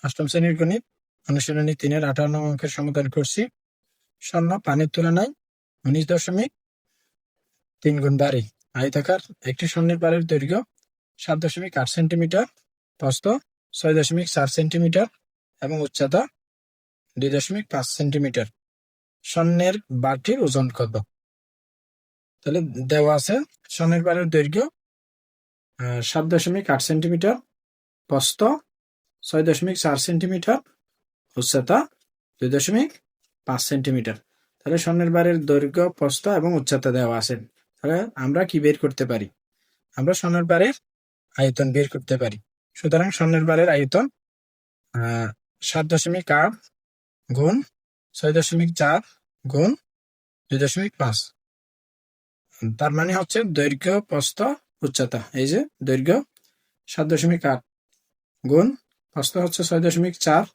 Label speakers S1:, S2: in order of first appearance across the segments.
S1: অষ্টম শ্রেণীর গণিত অনুশীলনী 3-এর 58 নং অঙ্কের সমাধান করছি। স্বর্ণ পানির তুলনায় 19.3 গুণ ভারী। আয়তাকার একটি স্বর্ণের বারের দৈর্ঘ্য 7.8 সেন্টিমিটার, প্রস্থ 6.4 সেন্টিমিটার এবং উচ্চতা 2.5 সেন্টিমিটার। স্বর্ণের বারটির ওজন কত? তাহলে দেওয়া আছে স্বর্ণের বারের দৈর্ঘ্য 7.8 সেন্টিমিটার, প্রস্থ 6.4 সেন্টিমিটার, উচ্চতা 2.5 সেন্টিমিটার। তাহলে স্বর্ণের বারের দৈর্ঘ্য, প্রস্থ এবং উচ্চতা দেওয়া আছে। তাহলে আমরা কি বের করতে পারি? আমরা স্বর্ণের বারের আয়তন বের করতে পারি। সুতরাং স্বর্ণের বারের আয়তন 7.8 গুণ 6.4 গুণ 2.5। তার মানে হচ্ছে দৈর্ঘ্য, প্রস্থ, উচ্চতা। এই যে দৈর্ঘ্য 7.8 গুণ প্রস্থ হচ্ছে 6.4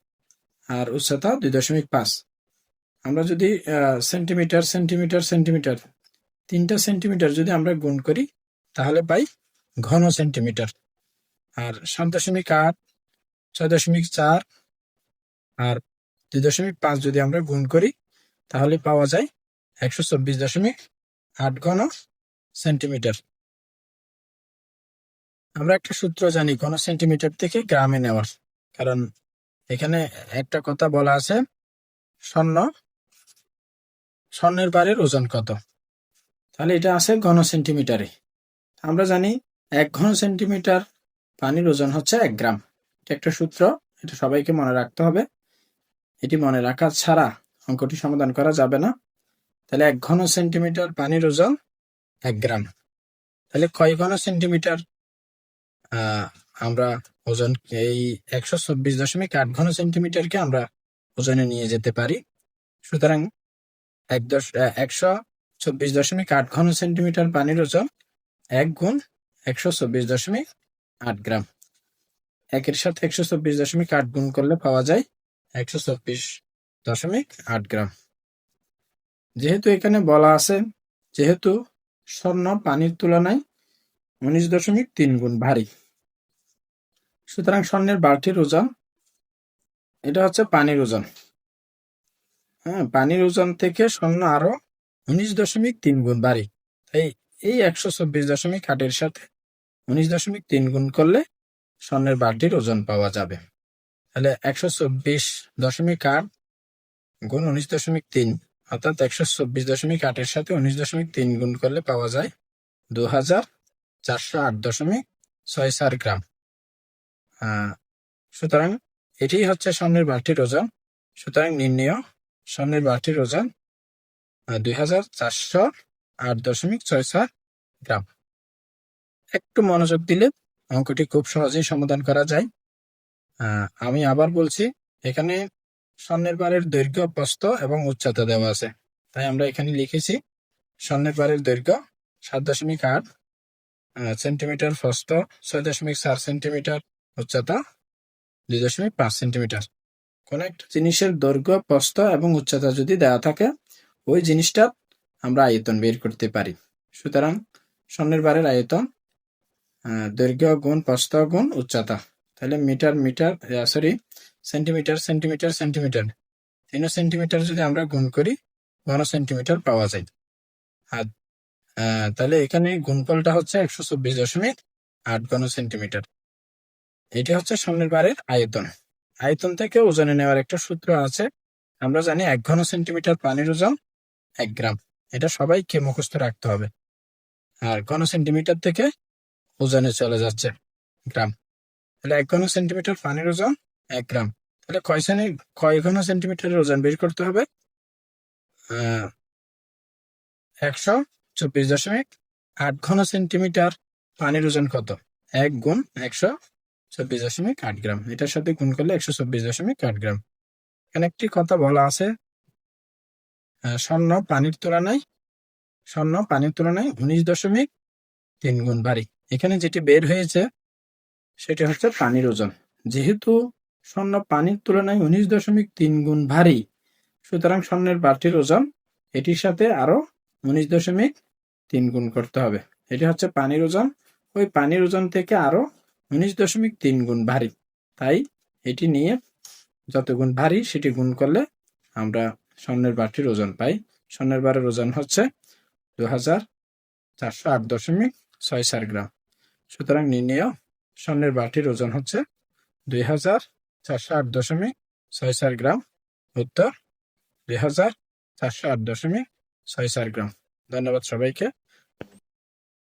S1: আর উচ্চতা 2.5। আমরা যদি সেন্টিমিটার সেন্টিমিটার সেন্টিমিটার 3টা সেন্টিমিটার যদি আমরা গুণ করি তাহলে পাই ঘন সেন্টিমিটার। আর 7.8, 6.4 আর 2.5 যদি আমরা গুণ করি তাহলে পাওয়া যায় 124.8 ঘন সেন্টিমিটার। আমরা একটা সূত্র জানি ঘন সেন্টিমিটার থেকে গ্রামে নেওয়ার, কারণ এখানে একটা কথা বলা আছে স্বর্ণের বারের ওজন কত। তাহলে এটা আছে ঘন সেন্টিমিটারে। আমরা জানি 1 ঘন সেন্টিমিটার পানির ওজন হচ্ছে 1 গ্রাম। এটা একটা সূত্র, এটা সবাইকে মনে রাখতে হবে। এটি মনে রাখা ছাড়া অঙ্কটি সমাধান করা যাবে না। তাহলে 1 ঘন সেন্টিমিটার পানির ওজন 1 গ্রাম। তাহলে কয় ঘন সেন্টিমিটার আমরা ওজন এই 124.8 ঘন সেন্টিমিটারকে আমরা ওজনে নিয়ে যেতে পারি। সুতরাং 124.8 ঘন সেন্টিমিটার পানির ওজন 1 গুণ 124.8 গ্রাম। 1-এর সাথে 124.8 গুণ করলে পাওয়া যায় 124.8 গ্রাম। যেহেতু এখানে বলা আছে যেহেতু স্বর্ণ পানির তুলনায় 19.3 গুণ ভারী, সুতরাং স্বর্ণের বারটির ওজন, এটা হচ্ছে পানির ওজন। হ্যাঁ, পানির ওজন থেকে স্বর্ণ আরো 19.3 গুণ ভারী। তাই এই 124.8 সাথে 19.3 গুণ করলে স্বর্ণের বারটির ওজন পাওয়া যাবে। তাহলে 124.8 গুণ 19.3 অর্থাৎ 124.8 সাথে 19.3 গুণ করলে পাওয়া যায় 2408.64 গ্রাম। সুতরাং এটি হচ্ছে স্বর্ণের বারটির ওজন। সুতরাং নির্ণেয় স্বর্ণের বারটির ওজন 2408.64 গ্রাম। একটু মনোযোগ দিলে অঙ্কটি খুব সহজেই সমাধান করা যায়। আমি আবার বলছি, এখানে স্বর্ণের বারের দৈর্ঘ্য, প্রস্থ এবং উচ্চতা দেওয়া আছে। তাই আমরা এখানে লিখেছি স্বর্ণের বারের দৈর্ঘ্য 7.8 সেন্টিমিটার, প্রস্থ 6.4 সেন্টিমিটার, উচ্চতা 2.5 সেন্টিমিটার। কোন একটা জিনিসের দৈর্ঘ্য, প্রস্থ এবং উচ্চতা যদি দেওয়া থাকে ওই জিনিসটা আমরা আয়তন বের করতে পারি। সুতরাং স্বর্ণের বারের আয়তন দৈর্ঘ্য গুণ প্রস্থ গুণ উচ্চতা। তাহলে metre metre centimetre centimetre centimetre 3 centimetre যদি আমরা গুণ করি ঘন সেন্টিমিটার পাওয়া যায়। আর তাহলে এখানে গুণফলটা হচ্ছে 124.8 ঘন সেন্টিমিটার। এটি হচ্ছে স্বর্ণের বারের আয়তন। আয়তন থেকে ওজনে নেওয়ার একটা সূত্র আছে। আমরা জানি 1 ঘন সেন্টিমিটার পানির ওজন 1 গ্রাম। এটা সবাইকে মুখস্থ রাখতে হবে। আর ঘন সেন্টিমিটার থেকে ওজনে চলে যাচ্ছে গ্রাম। তাহলে 1 ঘন সেন্টিমিটার পানির ওজন 1 গ্রাম। তাহলে কয় ঘন সেন্টিমিটারের ওজন বের করতে হবে? 124.8 ঘন সেন্টিমিটার পানির ওজন কত? 1 গুণ 124.8 গ্রাম। এটার সাথে গুণ করলে 124.8 গ্রাম। এখানে একটি কথা বলা আছে, স্বর্ণ পানির তুলনায় 19.3 গুণ ভারী। এখানে যেটি বের হয়েছে সেটি হচ্ছে পানির ওজন। যেহেতু স্বর্ণ পানির তুলনায় 19.3 গুণ ভারী, সুতরাং স্বর্ণের বারটির ওজন এটির সাথে আরো 19.3 গুণ করতে হবে। এটি হচ্ছে পানির ওজন। ওই পানির ওজন থেকে আরো 19.3 গুণ ভারী। তাই এটি নিয়ে যত গুণ ভারী সেটি গুণ করলে আমরা স্বর্ণের বারটির ওজন পাই। স্বর্ণের বারের ওজন হচ্ছে 2408.64 গ্রাম। সুতরাং নির্ণেয় স্বর্ণের বারটির ওজন হচ্ছে 2408.64 গ্রাম। উত্তর 2408.64 গ্রাম। ধন্যবাদ সবাইকে।